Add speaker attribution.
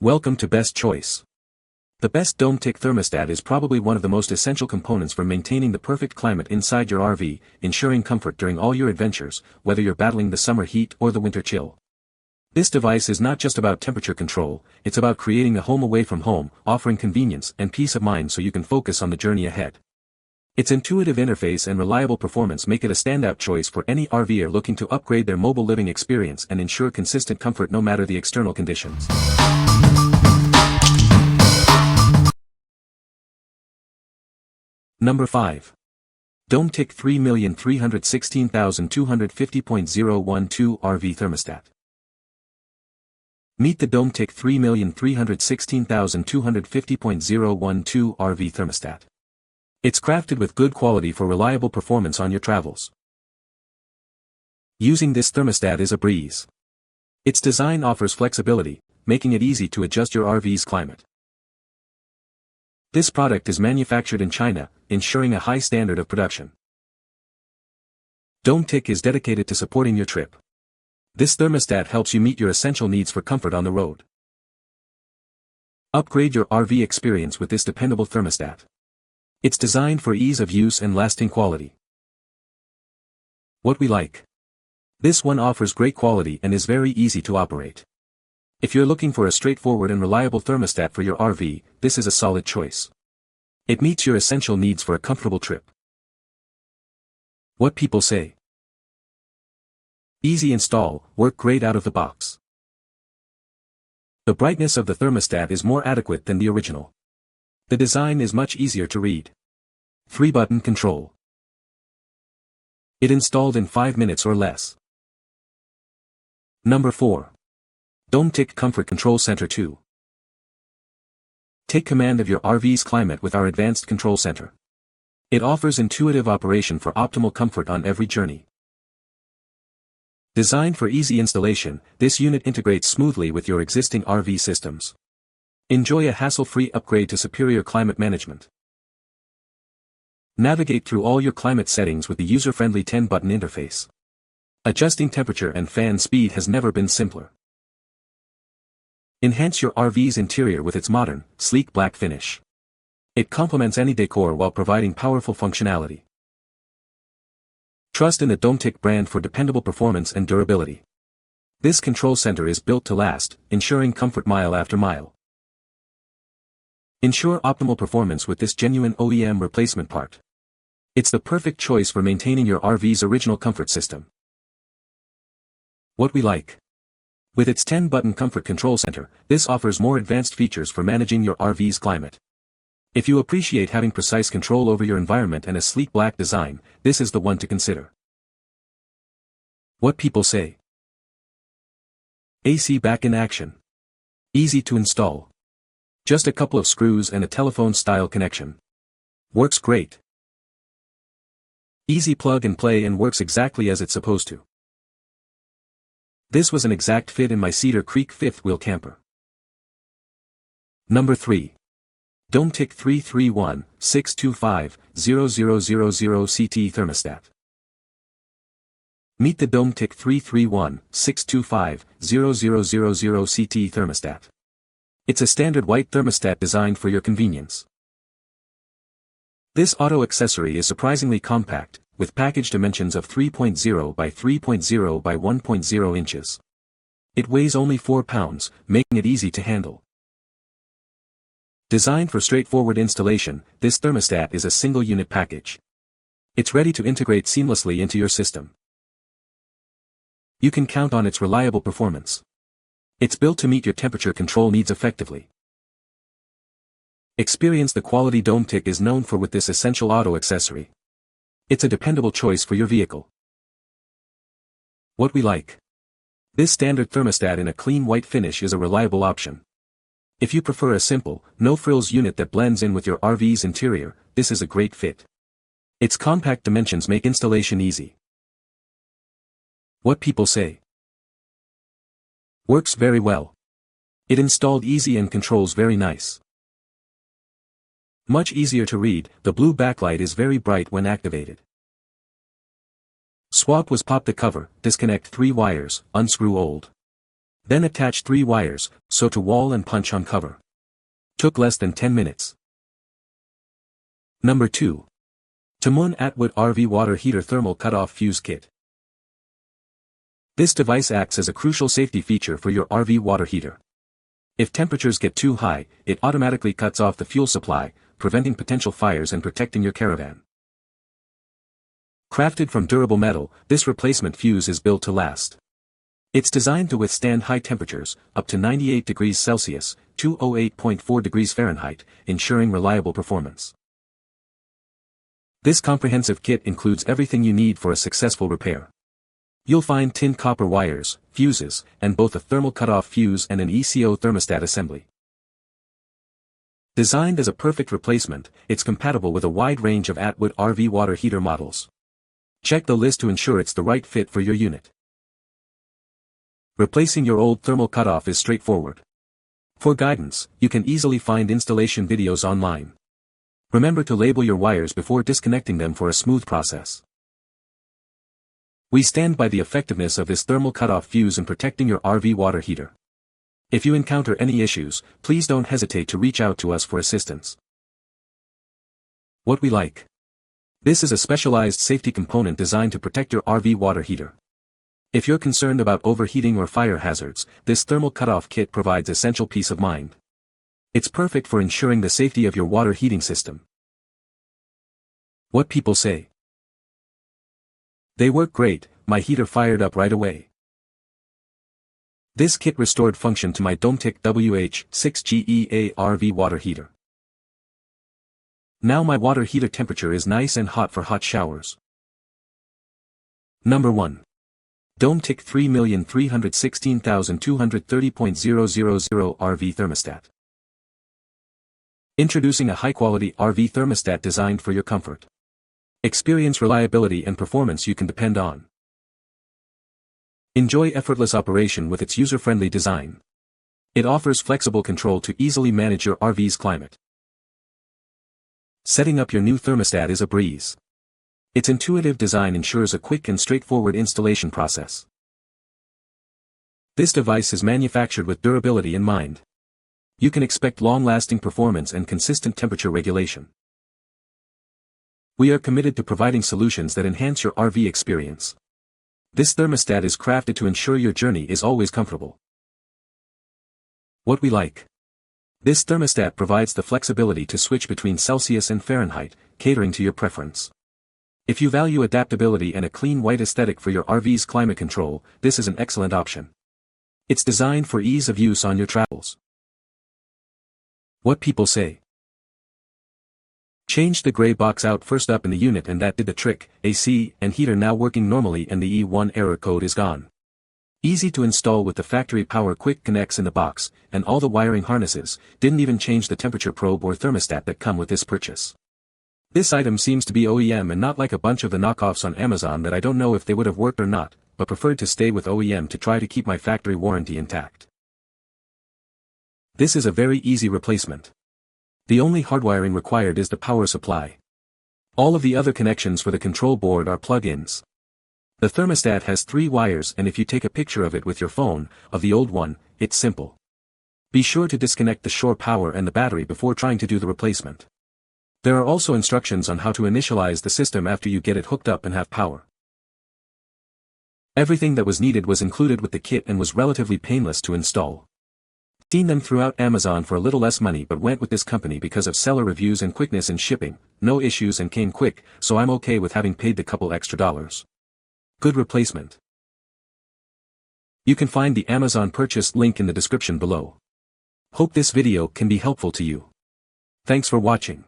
Speaker 1: Welcome to Best Choice. The best Dometic thermostat is probably one of the most essential components for maintaining the perfect climate inside your RV, ensuring comfort during all your adventures, whether you're battling the summer heat or the winter chill. This device is not just about temperature control, it's about creating a home away from home, offering convenience and peace of mind so you can focus on the journey ahead. Its intuitive interface and reliable performance make it a standout choice for any RVer looking to upgrade their mobile living experience and ensure consistent comfort no matter the external conditions. Number 5. Dometic 3316250.012 RV Thermostat. Meet the Dometic 3316250.012 RV Thermostat. It's crafted with good quality for reliable performance on your travels. Using this thermostat is a breeze. Its design offers flexibility, making it easy to adjust your RV's climate. This product is manufactured in China, ensuring a high standard of production. Dometic is dedicated to supporting your trip. This thermostat helps you meet your essential needs for comfort on the road. Upgrade your RV experience with this dependable thermostat. It's designed for ease of use and lasting quality. What we like. This one offers great quality and is very easy to operate. If you're looking for a straightforward and reliable thermostat for your RV, this is a solid choice. It meets your essential needs for a comfortable trip. What people say. Easy install, work great out of the box. The brightness of the thermostat is more adequate than the original. The design is much easier to read. 3-button control. It installed in 5 minutes or less. Number 4. Dometic Comfort Control Center 2. Take command of your RV's climate with our advanced control center. It offers intuitive operation for optimal comfort on every journey. Designed for easy installation, this unit integrates smoothly with your existing RV systems. Enjoy a hassle-free upgrade to superior climate management. Navigate through all your climate settings with the user-friendly 10-button interface. Adjusting temperature and fan speed has never been simpler. Enhance your RV's interior with its modern, sleek black finish. It complements any decor while providing powerful functionality. Trust in the Dometic brand for dependable performance and durability. This control center is built to last, ensuring comfort mile after mile. Ensure optimal performance with this genuine OEM replacement part. It's the perfect choice for maintaining your RV's original comfort system. What we like. With its 10-button comfort control center, this offers more advanced features for managing your RV's climate. If you appreciate having precise control over your environment and a sleek black design, this is the one to consider. What people say. AC back in action. Easy to install. Just a couple of screws and a telephone-style connection. Works great. Easy plug and play and works exactly as it's supposed to. This was an exact fit in my Cedar Creek 5th-wheel camper. Number 3. Dometic 331625000 CT Thermostat. Meet the Dometic 331625000 CT Thermostat. It's a standard white thermostat designed for your convenience. This auto accessory is surprisingly compact, with package dimensions of 3.0 by 3.0 by 1.0 inches. It weighs only 4 pounds, making it easy to handle. Designed for straightforward installation, this thermostat is a single-unit package. It's ready to integrate seamlessly into your system. You can count on its reliable performance. It's built to meet your temperature control needs effectively. Experience the quality Dometic is known for with this essential auto accessory. It's a dependable choice for your vehicle. What we like. This standard thermostat in a clean white finish is a reliable option. If you prefer a simple, no-frills unit that blends in with your RV's interior, this is a great fit. Its compact dimensions make installation easy. What people say. Works very well. It installed easy and controls very nice. Much easier to read, the blue backlight is very bright when activated. Swap was pop the cover, disconnect 3 wires, unscrew old. Then attach 3 wires, sew to wall and punch on cover. Took less than 10 minutes. Number 2. TOMOON Atwood RV Water Heater Thermal Cutoff Fuse Kit. This device acts as a crucial safety feature for your RV water heater. If temperatures get too high, it automatically cuts off the fuel supply, preventing potential fires and protecting your caravan. Crafted from durable metal, this replacement fuse is built to last. It's designed to withstand high temperatures, up to 98 degrees Celsius, 208.4 degrees Fahrenheit, ensuring reliable performance. This comprehensive kit includes everything you need for a successful repair. You'll find tin copper wires, fuses, and both a thermal cutoff fuse and an ECO thermostat assembly. Designed as a perfect replacement, it's compatible with a wide range of Atwood RV water heater models. Check the list to ensure it's the right fit for your unit. Replacing your old thermal cutoff is straightforward. For guidance, you can easily find installation videos online. Remember to label your wires before disconnecting them for a smooth process. We stand by the effectiveness of this thermal cutoff fuse in protecting your RV water heater. If you encounter any issues, please don't hesitate to reach out to us for assistance. What we like. This is a specialized safety component designed to protect your RV water heater. If you're concerned about overheating or fire hazards, this thermal cutoff kit provides essential peace of mind. It's perfect for ensuring the safety of your water heating system. What people say. They work great, my heater fired up right away. This kit restored function to my Dometic WH6GEA RV water heater. Now my water heater temperature is nice and hot for hot showers. Number 1. Dometic 3316230.000 RV Thermostat. Introducing a high-quality RV thermostat designed for your comfort. Experience reliability and performance you can depend on. Enjoy effortless operation with its user-friendly design. It offers flexible control to easily manage your RV's climate. Setting up your new thermostat is a breeze. Its intuitive design ensures a quick and straightforward installation process. This device is manufactured with durability in mind. You can expect long-lasting performance and consistent temperature regulation. We are committed to providing solutions that enhance your RV experience. This thermostat is crafted to ensure your journey is always comfortable. What we like. This thermostat provides the flexibility to switch between Celsius and Fahrenheit, catering to your preference. If you value adaptability and a clean white aesthetic for your RV's climate control, this is an excellent option. It's designed for ease of use on your travels. What people say. Changed the gray box out first up in the unit and that did the trick, AC and heater now working normally and the E1 error code is gone. Easy to install with the factory power quick connects in the box, and all the wiring harnesses, didn't even change the temperature probe or thermostat that come with this purchase. This item seems to be OEM and not like a bunch of the knockoffs on Amazon that I don't know if they would have worked or not, but preferred to stay with OEM to try to keep my factory warranty intact. This is a very easy replacement. The only hardwiring required is the power supply. All of the other connections for the control board are plug-ins. The thermostat has 3 wires and if you take a picture of it with your phone, of the old one, it's simple. Be sure to disconnect the shore power and the battery before trying to do the replacement. There are also instructions on how to initialize the system after you get it hooked up and have power. Everything that was needed was included with the kit and was relatively painless to install. Seen them throughout Amazon for a little less money but went with this company because of seller reviews and quickness in shipping, no issues and came quick, so I'm okay with having paid the couple extra dollars. Good replacement. You can find the Amazon purchase link in the description below. Hope this video can be helpful to you. Thanks for watching.